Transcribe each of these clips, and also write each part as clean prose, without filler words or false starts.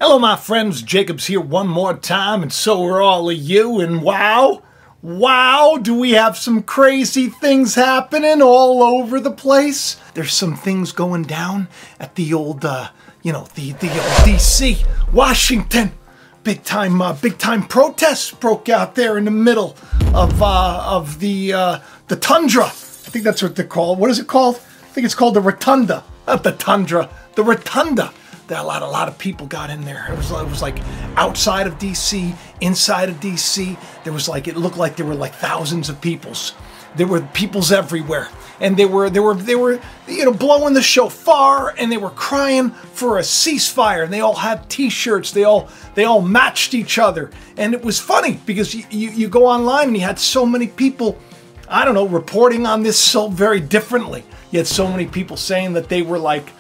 Hello my friends, Jacob's here one more time, and so are all of you, and wow, do we have some crazy things happening all over the place. There's some things going down at the old, the old DC, Washington. Big time protests broke out there in the middle of the tundra. I think that's what they're called. What is it called? I think it's called the Rotunda, not the tundra, the Rotunda. A lot of people got in there. It was like outside of DC, inside of DC. There was like, it looked like there were like thousands of peoples. There were peoples everywhere, and they were blowing the shofar, and they were crying for a ceasefire. And they all had T-shirts. They all matched each other, and it was funny because you go online and you had so many people, I don't know, reporting on this so very differently. You had so many people saying that they were like,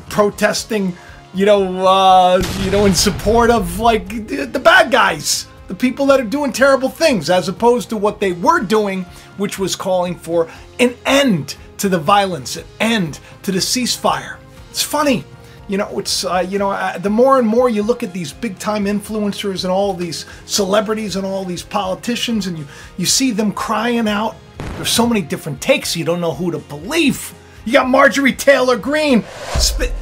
protesting, in support of like the bad guys, the people that are doing terrible things, as opposed to what they were doing, which was calling for an end to the violence, an end to the ceasefire. It's funny, the more and more you look at these big time influencers and all these celebrities and all these politicians, and you see them crying out. There's so many different takes. You don't know who to believe. You got Marjorie Taylor Greene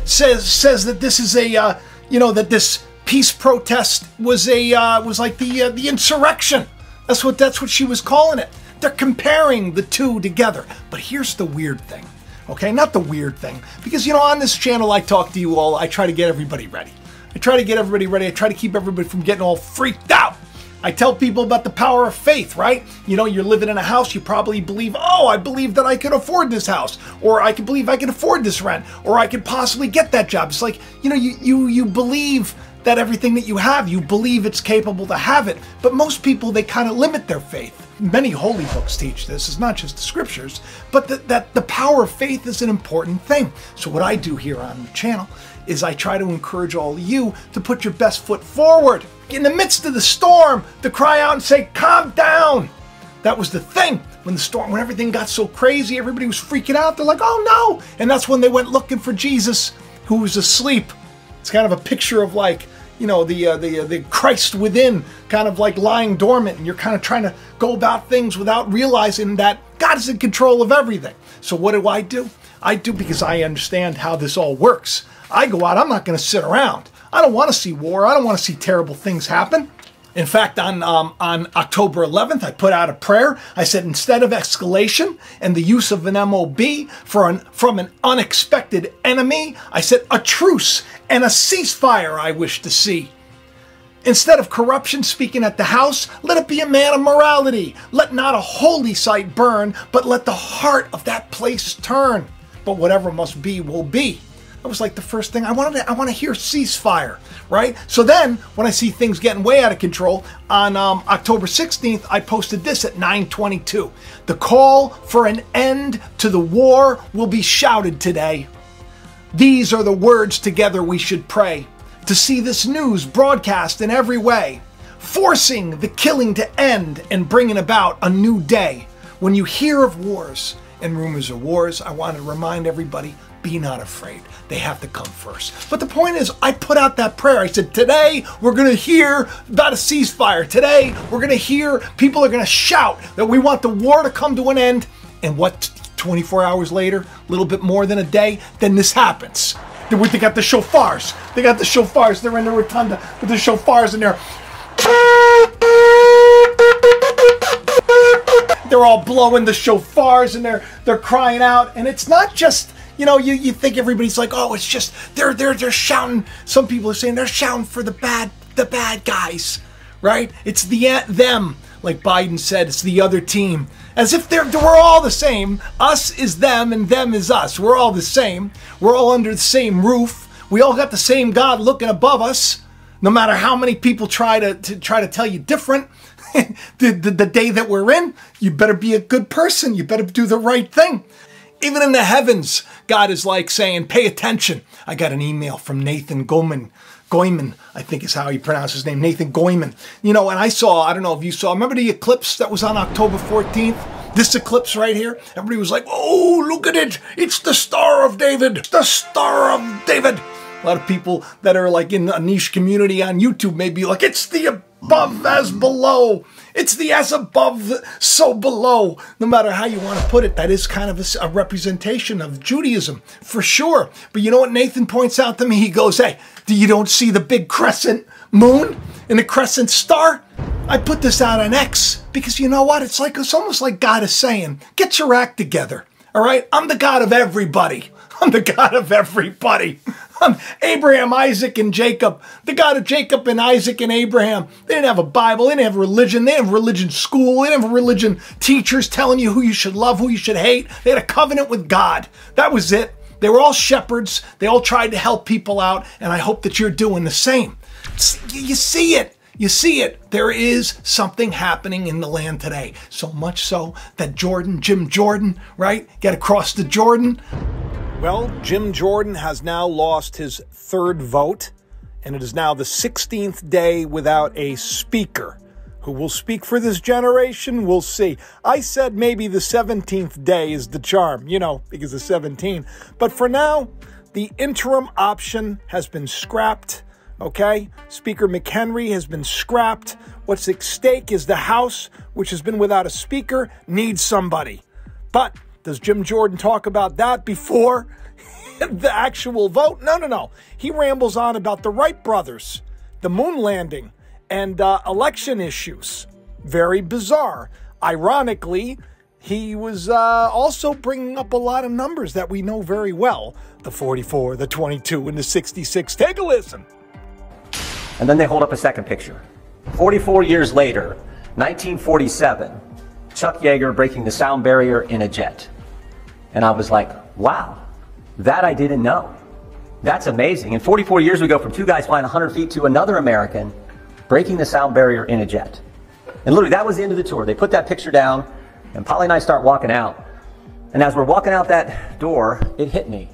says that this is that this peace protest was like the insurrection. That's what she was calling it. They're comparing the two together. But here's the weird thing, okay? Not the weird thing, because on this channel I talk to you all. I try to get everybody ready. I try to keep everybody from getting all freaked out. I tell people about the power of faith, right? You're living in a house, you probably believe, oh, I believe that I can afford this house, or I can believe I can afford this rent, or I could possibly get that job. It's like, you believe that everything that you have, you believe it's capable to have it. But most people, they kind of limit their faith. Many holy books teach this. It's not just the scriptures, but that the power of faith is an important thing. So what I do here on the channel is I try to encourage all of you to put your best foot forward. In the midst of the storm, to cry out and say, calm down. That was the thing. When everything got so crazy, everybody was freaking out. They're like, oh no. And that's when they went looking for Jesus, who was asleep. It's kind of a picture of like, the Christ within, kind of like lying dormant, and you're kind of trying to go about things without realizing that God is in control of everything. So what do? I do because I understand how this all works. I go out, I'm not going to sit around. I don't want to see war. I don't want to see terrible things happen. In fact, on October 11th, I put out a prayer. I said, instead of escalation and the use of an MOB from an unexpected enemy, I said a truce and a ceasefire I wish to see. Instead of corruption speaking at the house, let it be a man of morality. Let not a holy site burn, but let the heart of that place turn. But whatever must be will be. That was like the first thing I want to hear, ceasefire, right? So then when I see things getting way out of control, on October 16th, I posted this at 9:22. The call for an end to the war will be shouted today. These are the words together we should pray, to see this news broadcast in every way, forcing the killing to end and bringing about a new day. When you hear of wars and rumors of wars, I want to remind everybody, be not afraid. They have to come first. But the point is, I put out that prayer. I said, today we're going to hear about a ceasefire. Today we're going to hear, people are going to shout that we want the war to come to an end. And what, 24 hours later, a little bit more than a day, then this happens. They got the shofars. They got the shofars. They're in the rotunda with the shofars in there. They're all blowing the shofars and they're crying out. And it's not just, you think everybody's like, oh, it's just they're shouting. Some people are saying they're shouting for the bad guys, right? It's them, like Biden said, it's the other team, as if we're all the same. Us is them and them is us. We're all the same. We're all under the same roof. We all got the same God looking above us. No matter how many people try to tell you different, the day that we're in, you better be a good person. You better do the right thing. Even in the heavens, God is like saying, pay attention. I got an email from Nathan Goyman, I think is how you pronounce his name, Nathan Goyman. And I don't know if you saw, remember the eclipse that was on October 14th? This eclipse right here? Everybody was like, oh, look at it. It's the Star of David. The Star of David. A lot of people that are like in a niche community on YouTube may be like, it's the above as below. It's the as above, so below. No matter how you want to put it, that is kind of a representation of Judaism, for sure. But you know what Nathan points out to me? He goes, hey, you don't see the big crescent moon and the crescent star? I put this out on X because you know what? It's almost like God is saying, get your act together. All right? I'm the God of everybody. I'm the God of everybody. I'm Abraham, Isaac, and Jacob. The God of Jacob and Isaac and Abraham. They didn't have a Bible. They didn't have religion. They didn't have religion school. They didn't have religion teachers telling you who you should love, who you should hate. They had a covenant with God. That was it. They were all shepherds. They all tried to help people out, and I hope that you're doing the same. You see it. You see it. There is something happening in the land today. So much so that Jim Jordan, right? Get across the Jordan. Well, Jim Jordan has now lost his third vote, and it is now the 16th day without a speaker. Who will speak for this generation? We'll see. I said maybe the 17th day is the charm, because of 17. But for now, the interim option has been scrapped. Okay, Speaker McHenry has been scrapped. What's at stake is the House, which has been without a speaker, needs somebody. But does Jim Jordan talk about that before the actual vote? No. He rambles on about the Wright brothers, the moon landing, and election issues. Very bizarre. Ironically, he was also bringing up a lot of numbers that we know very well. The 44, the 22, and the 66. Take a listen. And then they hold up a second picture. 44 years later, 1947, Chuck Yeager breaking the sound barrier in a jet. And I was like, wow, that I didn't know. That's amazing. And 44 years we go from two guys flying 100 feet to another American breaking the sound barrier in a jet. And literally, that was the end of the tour. They put that picture down, and Polly and I start walking out. And as we're walking out that door, it hit me.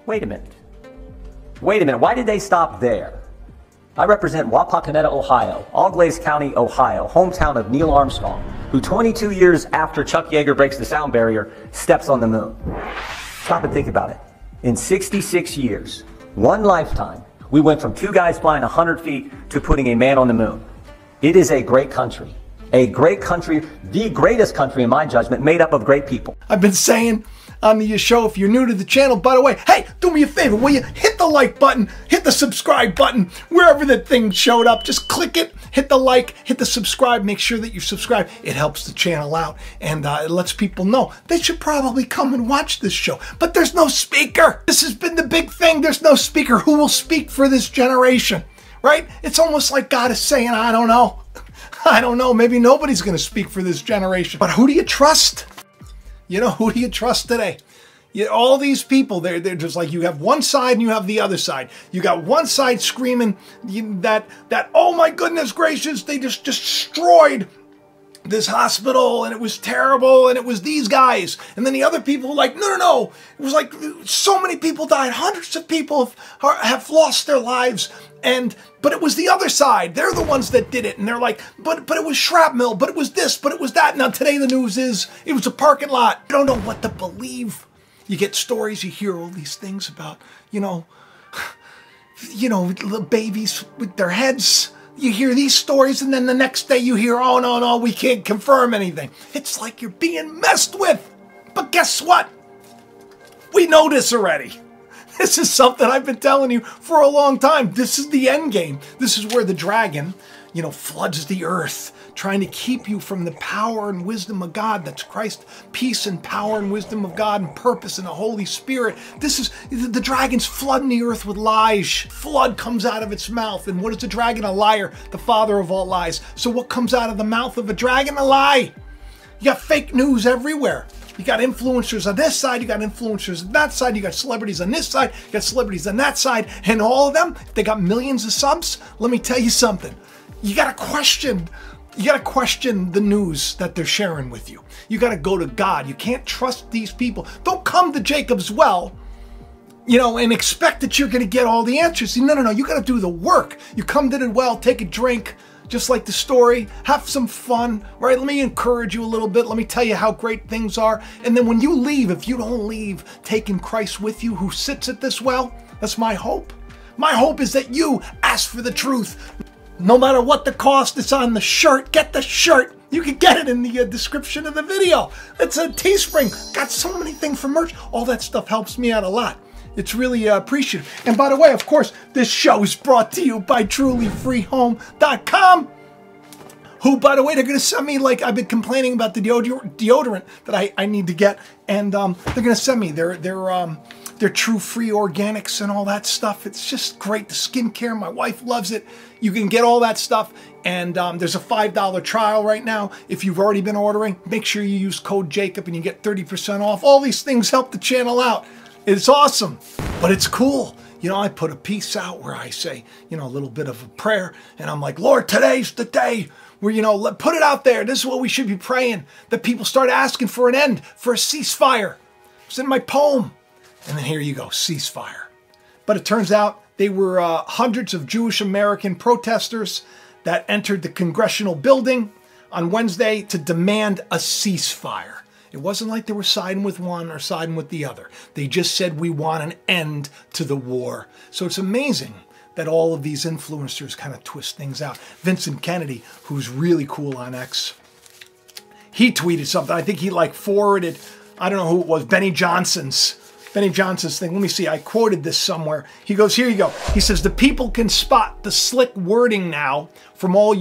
Wait a minute. Why did they stop there? I represent Wapakoneta, Ohio, Auglaize County, Ohio, hometown of Neil Armstrong, who 22 years after Chuck Yeager breaks the sound barrier, steps on the moon. Stop and think about it. In 66 years, one lifetime, we went from two guys flying 100 feet to putting a man on the moon. It is a great country. A great country, the greatest country in my judgment, made up of great people. I've been saying on the show, if you're new to the channel, by the way, hey, do me a favor, will you hit the like button, hit the subscribe button, wherever that thing showed up, just click it, hit the like, hit the subscribe, make sure that you subscribe. It helps the channel out, and it lets people know they should probably come and watch this show. But there's no speaker. This has been the big thing. There's no speaker. Who will speak for this generation, right? It's almost like God is saying, I don't know. I don't know. Maybe nobody's going to speak for this generation. But who do you trust? Who do you trust today? All these people, they're just like, you have one side and you have the other side. You got one side screaming that oh my goodness gracious, they just destroyed this hospital and it was terrible and it was these guys. And then the other people were like, no. It was like so many people died. Hundreds of people have lost their lives. But it was the other side. They're the ones that did it. And they're like, but it was shrapnel, but it was this, but it was that. Now today the news is it was a parking lot. You don't know what to believe. You get stories, you hear all these things about, little babies with their heads. You hear these stories and then the next day you hear, oh no, we can't confirm anything. It's like you're being messed with. But guess what? We know this already. This is something I've been telling you for a long time. This is the end game. This is where the dragon, floods the earth, trying to keep you from the power and wisdom of God. That's Christ, peace and power and wisdom of God and purpose and the Holy Spirit. This is, the dragon's flooding the earth with lies. Flood comes out of its mouth. And what is the dragon? A liar, the father of all lies. So what comes out of the mouth of a dragon? A lie. You got fake news everywhere. You got influencers on this side, you got influencers on that side, you got celebrities on this side, you got celebrities on that side, and all of them, they got millions of subs. Let me tell you something. You got to question the news that they're sharing with you. You got to go to God. You can't trust these people. Don't come to Jacob's well, and expect that you're going to get all the answers. No. You got to do the work. You come to the well, take a drink, just like the story, have some fun, right? Let me encourage you a little bit. Let me tell you how great things are. And then when you leave, if you don't leave taking Christ with you who sits at this well, that's my hope. My hope is that you ask for the truth. No matter what the cost, it's on the shirt. Get the shirt. You can get it in the description of the video. It's a Teespring. Got so many things for merch. All that stuff helps me out a lot. It's really appreciative. And by the way, of course, this show is brought to you by trulyfreehome.com. Who, by the way, they're going to send me, like, I've been complaining about the deodorant that I need to get. And they're going to send me their true free organics and all that stuff. It's just great. The skincare, my wife loves it. You can get all that stuff. And there's a $5 trial right now. If you've already been ordering, make sure you use code Jacob and you get 30% off. All these things help the channel out. It's awesome, but it's cool. You know, I put a piece out where I say, you know, a little bit of a prayer. And I'm like, Lord, today's the day where, you know, put it out there. This is what we should be praying. That people start asking for an end, for a ceasefire. It's in my poem. And then here you go, ceasefire. But it turns out they were hundreds of Jewish American protesters that entered the congressional building on Wednesday to demand a ceasefire. It wasn't like they were siding with one or siding with the other. They just said, we want an end to the war. So it's amazing that all of these influencers kind of twist things out. Vincent Kennedy, who's really cool on X, he tweeted something. I think he like forwarded, I don't know who it was, Benny Johnson's thing. Let me see, I quoted this somewhere. He goes, here you go. He says, the people can spot the slick wording now from all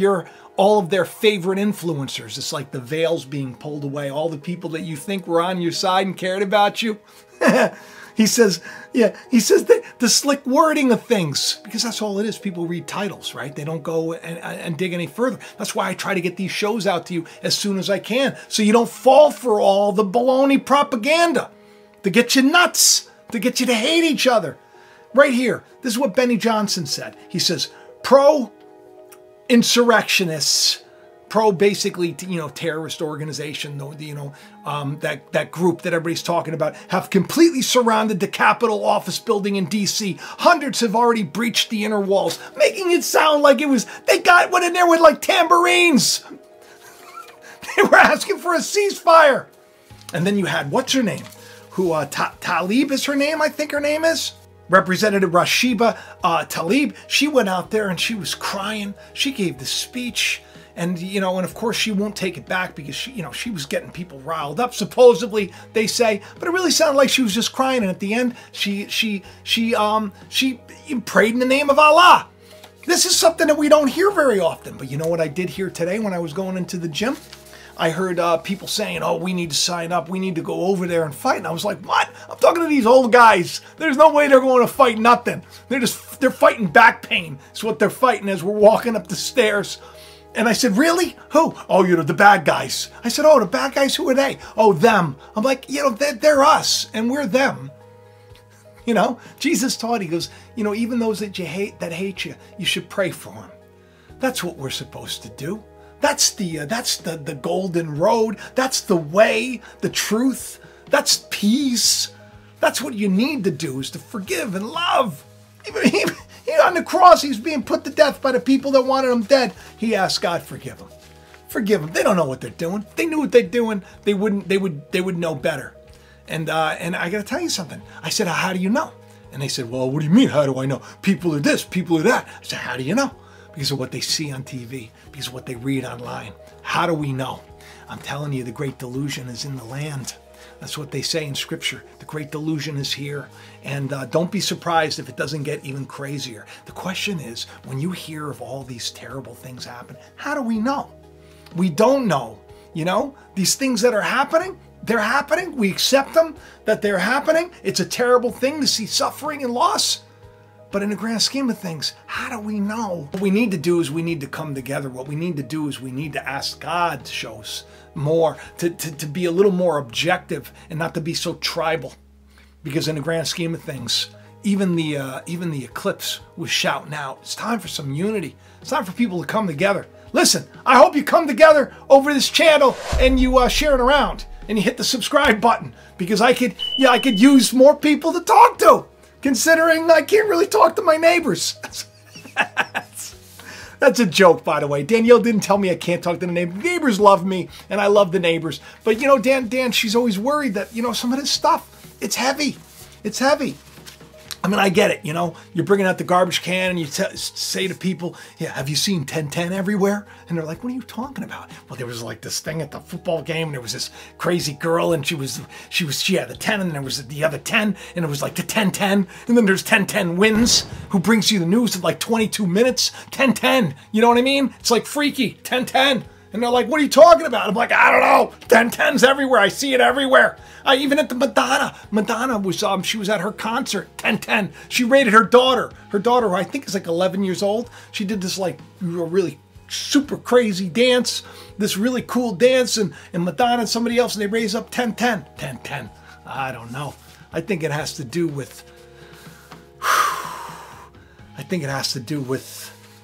of their favorite influencers. It's like the veils being pulled away. All the people that you think were on your side and cared about you. He says, yeah, he says the slick wording of things, because that's all it is. People read titles, right? They don't go and dig any further. That's why I try to get these shows out to you as soon as I can, so you don't fall for all the baloney propaganda to get you nuts, to get you to hate each other. Right here, this is what Benny Johnson said. He says, pro-insurrectionists, basically, you know, terrorist organization, you know, that group that everybody's talking about, have completely surrounded the Capitol office building in D.C. Hundreds have already breached the inner walls, making it sound like they got one in there with like tambourines. They were asking for a ceasefire. And then you had, what's her name? Who, Tlaib is her name, I think her name is? Representative Rashiba Tlaib. She went out there and she was crying. She gave the speech. And, you know, and of course she won't take it back because she, you know, she was getting people riled up, supposedly, they say, but it really sounded like she was just crying. And at the end, she prayed in the name of Allah. This is something that we don't hear very often. But you know what I did hear today when I was going into the gym? I heard people saying, oh, we need to sign up. We need to go over there and fight. And I was like, what? I'm talking to these old guys. There's no way they're going to fight nothing. They're fighting back pain. It's what they're fighting as we're walking up the stairs. And I said, really? Who? Oh, you know, the bad guys. I said, oh, the bad guys, who are they? Oh, them. I'm like, you know, they're us and we're them. You know, Jesus taught, he goes, you know, even those that hate you, you should pray for them. That's what we're supposed to do. That's the golden road. That's the way, the truth. That's peace. That's what you need to do, is to forgive and love. Even on the cross, he's being put to death by the people that wanted him dead. He asked God, forgive them. Forgive them. They don't know what they're doing. If they knew what they're doing, they would know better. And I got to tell you something. I said, how do you know? And they said, well, what do you mean, how do I know? People are this, people are that. I said, how do you know? Because of what they see on TV, because of what they read online. How do we know? I'm telling you, the great delusion is in the land. That's what they say in Scripture. The great delusion is here. And don't be surprised if it doesn't get even crazier. The question is, when you hear of all these terrible things happen, how do we know? We don't know. You know, these things that are happening, they're happening. We accept them, that they're happening. It's a terrible thing to see suffering and loss. But in the grand scheme of things, how do we know? What we need to do is we need to come together. What we need to do is we need to ask God to show us more, to be a little more objective and not to be so tribal. Because in the grand scheme of things, even the Eclipse was shouting out, it's time for some unity. It's time for people to come together. Listen, I hope you come together over this channel and you share it around and you hit the subscribe button, because I could use more people to talk to. Considering I can't really talk to my neighbors. That's a joke, by the way. Danielle didn't tell me I can't talk to the neighbors. The neighbors love me, and I love the neighbors. But, you know, Dan, she's always worried that, you know, some of this stuff, it's heavy. It's heavy. I mean, I get it, you know, you're bringing out the garbage can and you say to people, yeah, have you seen 1010 everywhere? And they're like, what are you talking about? Well, there was like this thing at the football game and there was this crazy girl and she had the 10 and there was the other 10 and it was like the 1010 and then there's 1010 wins who brings you the news in like 22 minutes, 1010, you know what I mean? It's like freaky, 1010. And they're like, what are you talking about? I'm like, I don't know. 1010's everywhere. I see it everywhere. Even at the Madonna. Madonna was, she was at her concert, 1010. She rated her daughter. Her daughter, who I think is like 11 years old. She did this like really super crazy dance, this really cool dance, and Madonna and somebody else, and they raise up 1010. 1010. I don't know. I think it has to do with,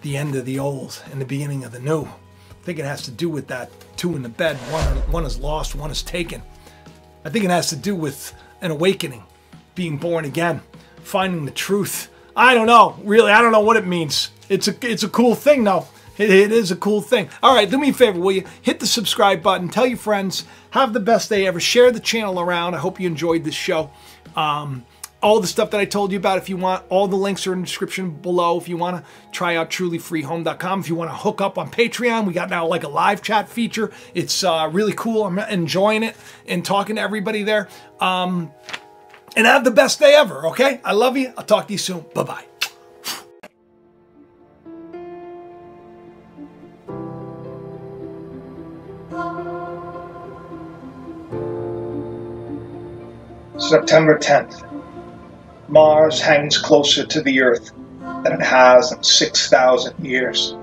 the end of the old and the beginning of the new. I think it has to do with that two in the bed. One is lost, one is taken. I think it has to do with an awakening, being born again, finding the truth. I don't know, really, I don't know what it means. It's a cool thing, though. It is a cool thing. All right, do me a favor, will you? Hit the subscribe button, tell your friends, have the best day ever, share the channel around. I hope you enjoyed this show. All the stuff that I told you about, if you want, all the links are in the description below. If you want to try out trulyfreehome.com. If you want to hook up on Patreon, we got now like a live chat feature. It's really cool. I'm enjoying it and talking to everybody there. And have the best day ever, okay? I love you. I'll talk to you soon. Bye-bye. September 10th. Mars hangs closer to the Earth than it has in 6,000 years.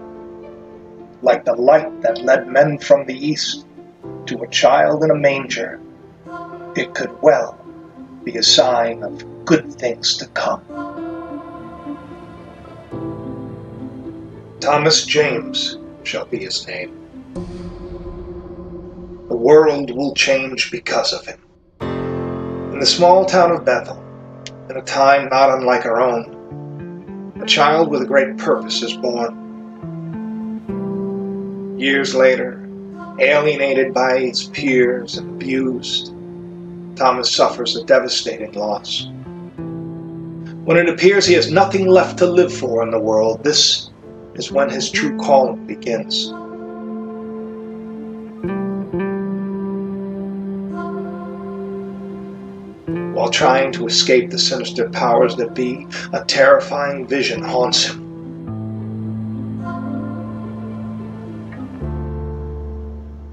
Like the light that led men from the East to a child in a manger, it could well be a sign of good things to come. Thomas James shall be his name. The world will change because of him. In the small town of Bethel, in a time not unlike our own, a child with a great purpose is born. Years later, alienated by his peers and abused, Thomas suffers a devastating loss. When it appears he has nothing left to live for in the world, this is when his true calling begins. While trying to escape the sinister powers that be, a terrifying vision haunts him.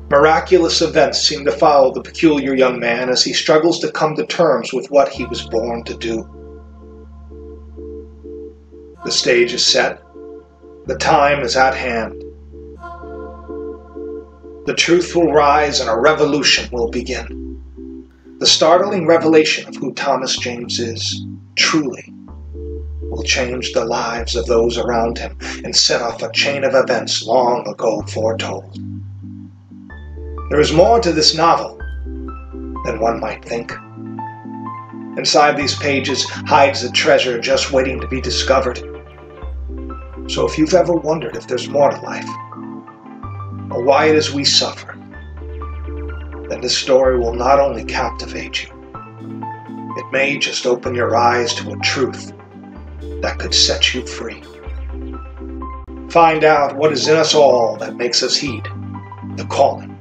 Miraculous events seem to follow the peculiar young man as he struggles to come to terms with what he was born to do. The stage is set. The time is at hand. The truth will rise and a revolution will begin. The startling revelation of who Thomas James is, truly, will change the lives of those around him and set off a chain of events long ago foretold. There is more to this novel than one might think. Inside these pages hides a treasure just waiting to be discovered. So if you've ever wondered if there's more to life, or why it is we suffer, then this story will not only captivate you, it may just open your eyes to a truth that could set you free. Find out what is in us all that makes us heed the calling